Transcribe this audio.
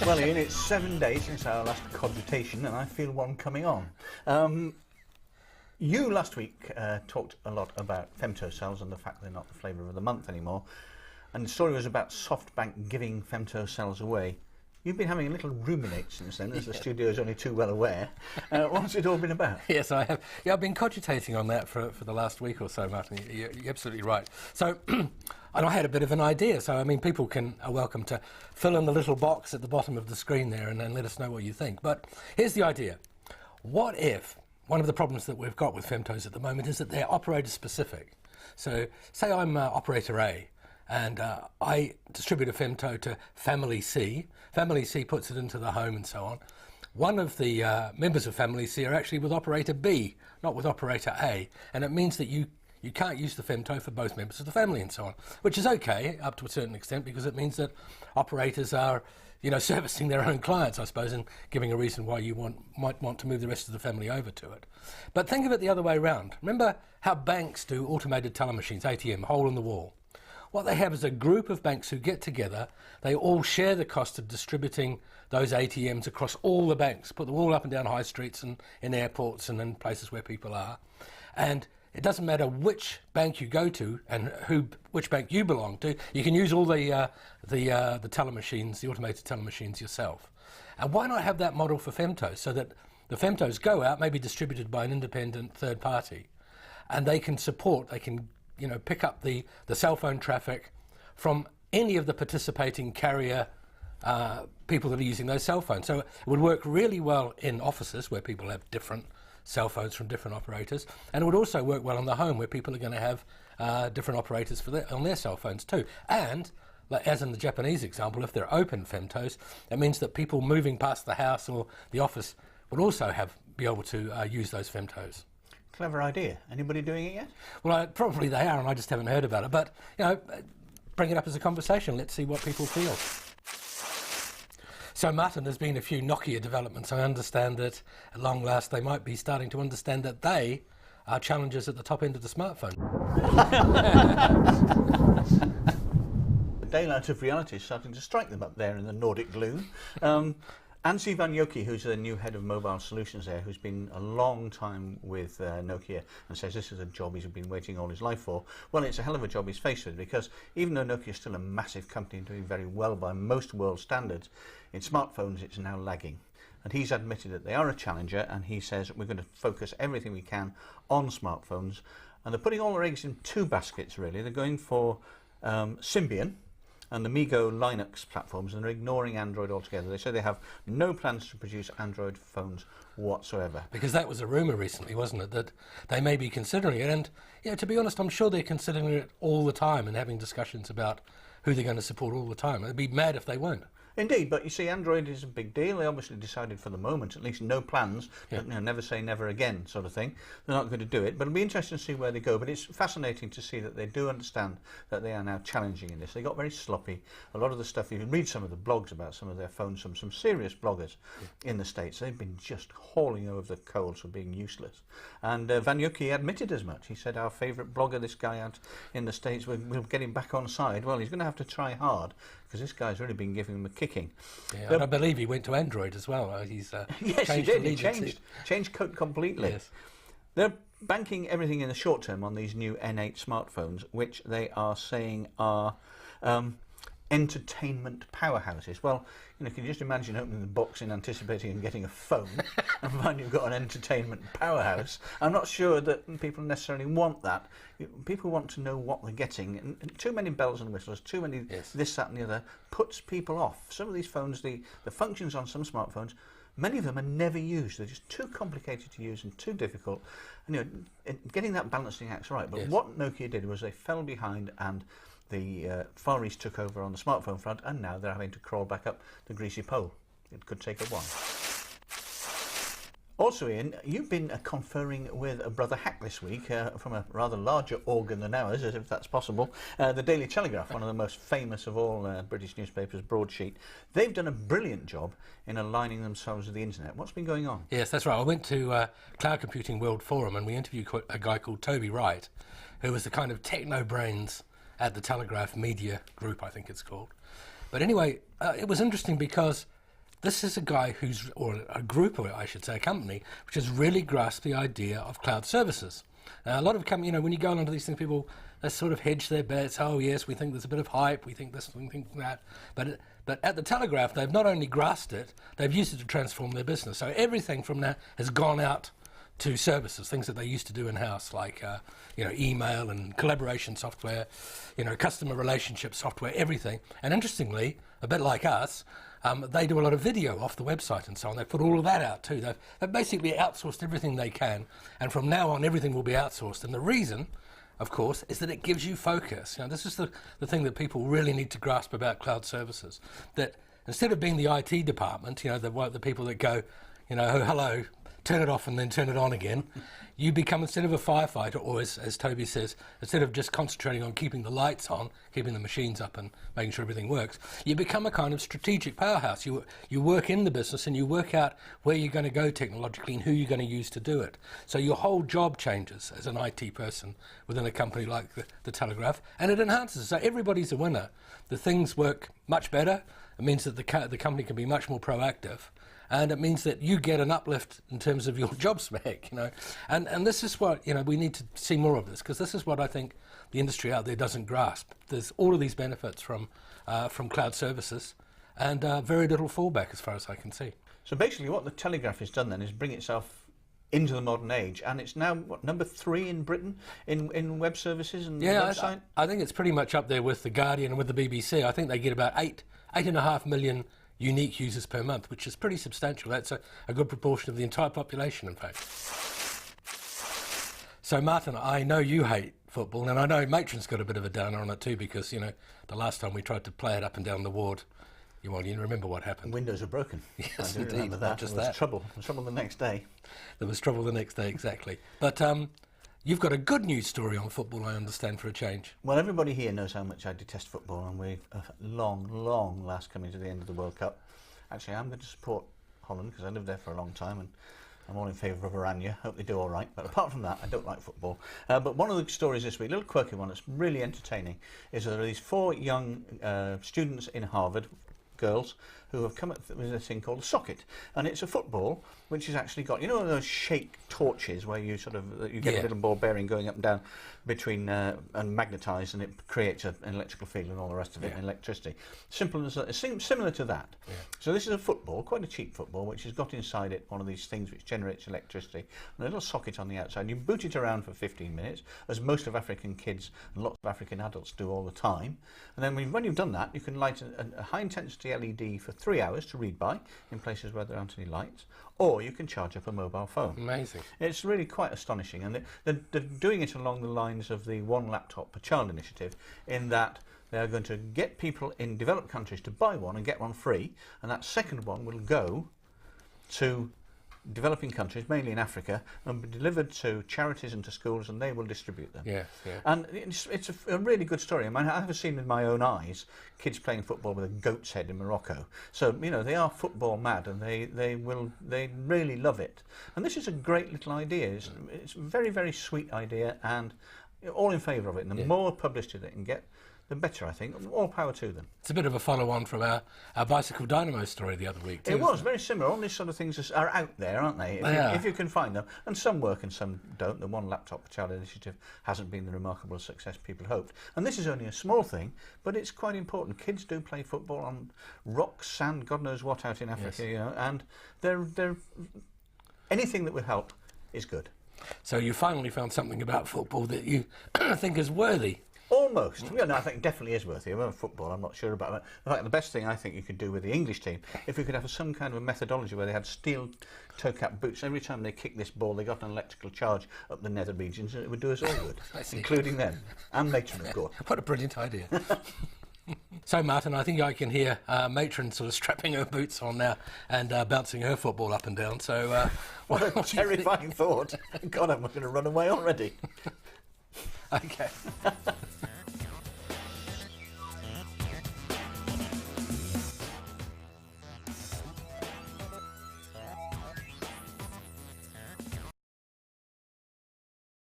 Well, Ian, it's 7 days since our last codgertation, and I feel one coming on. You last week talked a lot about Femtos cells and the fact they're not the flavour of the month anymore, and the story was about SoftBank giving Femtos cells away. You've been having a little ruminate since then, as the studio is only too well aware. What's it all been about? Yes, I have. Yeah, I've been cogitating on that for the last week or so, Martyn. You're absolutely right. So, and I had a bit of an idea. So, I mean, people are welcome to fill in the little box at the bottom of the screen there and then let us know what you think. But here's the idea. What if one of the problems that we've got with Femtos at the moment is that they're operator specific? So, say I'm operator A, and I distribute a Femto to Family C. Family C puts it into the home and so on. One of the members of Family C are actually with operator B, not with operator A, and it means that you can't use the Femto for both members of the family and so on, which is okay up to a certain extent because it means that operators are, you know, servicing their own clients, I suppose, and giving a reason why you might want to move the rest of the family over to it. But think of it the other way around. Remember how banks do automated teller machines, ATM, hole in the wall? What they have is a group of banks who get together, they all share the cost of distributing those ATMs across all the banks, put them all up and down high streets and in airports and in places where people are. And it doesn't matter which bank you go to and which bank you belong to, you can use all the teller machines, the automated teller machines yourself. And why not have that model for Femtos so that the Femtos go out, maybe distributed by an independent third party, and they can pick up the cell phone traffic from any of the participating carrier people that are using those cell phones. So it would work really well in offices where people have different cell phones from different operators, and it would also work well in the home where people are going to have different operators on their cell phones too. And as in the Japanese example, if they're open Femtos, it means that people moving past the house or the office would also be able to use those Femtos. Clever idea. Anybody doing it yet? Well, probably they are, and I just haven't heard about it. But, you know, bring it up as a conversation. Let's see what people feel. So, Martyn, there's been a few Nokia developments. I understand that, at long last, they might be starting to understand that they are challengers at the top end of the smartphone. The daylight of reality is starting to strike them up there in the Nordic gloom. Anssi Vanjoki, who's the new head of mobile solutions there, who's been a long time with Nokia and says this is a job he's been waiting all his life for. Well, it's a hell of a job he's faced with, because even though Nokia is still a massive company doing very well by most world standards, in smartphones it's now lagging. And he's admitted that they are a challenger, and he says we're going to focus everything we can on smartphones. And they're putting all their eggs in two baskets, really. They're going for Symbian and the MeeGo Linux platforms, and they're ignoring Android altogether. They say they have no plans to produce Android phones whatsoever. Because that was a rumour recently, wasn't it, that they may be considering it. And, you know, to be honest, I'm sure they're considering it all the time and having discussions about who they're going to support all the time. It'd be mad if they weren't. Indeed, but you see, Android is a big deal. They obviously decided for the moment, at least no plans, yeah. But, you know, never say never again sort of thing. They're not going to do it, but it'll be interesting to see where they go. But it's fascinating to see that they do understand that they are now challenging in this. They got very sloppy. A lot of the stuff, you can read some of the blogs about some of their phones from some serious bloggers in the States. They've been just hauling over the coals for being useless. And Vanjoki admitted as much. He said, our favourite blogger, this guy out in the States, we'll get him back on side. Well, he's going to have to try hard, because this guy's really been giving him a kicking. Yeah, and I believe he went to Android as well. He's yes, he did. He changed code completely. Yes. They're banking everything in the short term on these new N8 smartphones, which they are saying are entertainment powerhouses. Well, you know, can you just imagine opening the box in anticipating and getting a phone and find you've got an entertainment powerhouse? I'm not sure that people necessarily want that. People want to know what they're getting, and too many bells and whistles, too many this, that and the other puts people off. Some of these phones, the functions on some smartphones, many of them are never used. They're just too complicated to use and too difficult. And, you know, getting that balancing act's right. But what Nokia did was they fell behind, and the Far East took over on the smartphone front, and now they're having to crawl back up the greasy pole. It could take a while. Also, Ian, you've been conferring with a brother hack this week from a rather larger organ than ours, as if that's possible. The Daily Telegraph, one of the most famous of all British newspapers, broadsheet. They've done a brilliant job in aligning themselves with the internet. What's been going on? Yes, that's right. I went to Cloud Computing World Forum, and we interviewed a guy called Toby Wright, who was the kind of techno brains at the Telegraph Media Group, I think it's called. But anyway, it was interesting because this is a guy who's, or a group, or I should say a company, which has really grasped the idea of cloud services. A lot of companies, when you go onto these things, people, they sort of hedge their bets. Oh yes, we think there's a bit of hype, we think this, we think that. But at the Telegraph, they've not only grasped it, they've used it to transform their business. So everything from now has gone out to services, things that they used to do in-house, like email and collaboration software, customer relationship software, everything. And interestingly, a bit like us, they do a lot of video off the website and so on. They put all of that out too. They've basically outsourced everything they can, and from now on everything will be outsourced. And the reason, of course, is that it gives you focus. This is the thing that people really need to grasp about cloud services, that instead of being the IT department, the people that go, oh, hello, turn it off and then turn it on again, you become, instead of a firefighter, or as Toby says, instead of just concentrating on keeping the lights on, keeping the machines up and making sure everything works, you become a kind of strategic powerhouse. You work in the business and you work out where you're going to go technologically and who you're going to use to do it. So your whole job changes as an IT person within a company like the Telegraph, and it enhances. So everybody's a winner. The things work much better. It means that the company can be much more proactive. And it means that you get an uplift in terms of your job spec, And this is what, we need to see more of this, because this is what I think the industry out there doesn't grasp. There's all of these benefits from cloud services and very little fallback as far as I can see. So basically what the Telegraph has done then is bring itself into the modern age, and it's now, number 3 in Britain in web services and website? I think it's pretty much up there with The Guardian and with the BBC. I think they get about 8.5 million unique users per month, which is pretty substantial. That's a good proportion of the entire population, in fact. So, Martyn, I know you hate football, and I know Matron's got a bit of a downer on it too, because, the last time we tried to play it up and down the ward, you remember what happened. Windows were broken. Yes, I do remember that. Not just there was that. Trouble. There was trouble the next day. There was trouble the next day, exactly. But you've got a good news story on football, I understand, for a change. Well, everybody here knows how much I detest football, and we've long last coming to the end of the World Cup. Actually, I'm going to support Holland because I lived there for a long time, and I'm all in favour of Oranje. Hope they do all right. But apart from that, I don't like football. But one of the stories this week, a little quirky one that's really entertaining, is that there are these 4 young students in Harvard, girls, who have come up with a thing called a Soccet, and it's a football which has actually got, those shake torches where you get a little ball bearing going up and down between and magnetised, and it creates an electrical field and all the rest of it, and electricity. Simple as that. It seems similar to that. Yeah. So this is a football, quite a cheap football, which has got inside it one of these things which generates electricity, and a little socket on the outside. You boot it around for 15 minutes, as most of African kids and lots of African adults do all the time. And then when you've done that, you can light a high-intensity LED for 3 hours to read by in places where there aren't any lights, or you can charge up a mobile phone. Amazing. It's really quite astonishing, and they're doing it along the lines of the One Laptop Per Child initiative, in that they're going to get people in developed countries to buy one and get one free, and that second one will go to developing countries, mainly in Africa, and be delivered to charities and to schools, and they will distribute them. Yeah. And it's a really good story. I mean, I have seen with my own eyes kids playing football with a goat's head in Morocco. So they are football mad, and they really love it. And this is a great little idea. It's a very, very sweet idea, and all in favour of it. And the more publicity they can get, the better, I think. All power to them. It's a bit of a follow-on from our bicycle dynamo story the other week, too. It was very similar. All these sort of things are out there, aren't they? If you can find them. And some work and some don't. The One Laptop Per Child initiative hasn't been the remarkable success people hoped. And this is only a small thing, but it's quite important. Kids do play football on rocks, sand, God knows what out in Africa, and they're anything that would help is good. So you finally found something about football that you think is worthy. Almost. I think it definitely is worthy. About football, I'm not sure about that. In fact, the best thing I think you could do with the English team, if we could have some kind of a methodology where they had steel toe-cap boots, every time they kicked this ball, they got an electrical charge up the nether regions, and it would do us all good, including them, and Matron, of course. What a brilliant idea. So, Martyn, I think I can hear Matron sort of strapping her boots on now and bouncing her football up and down. So, what a terrifying thought. God, I'm going to run away already. Okay.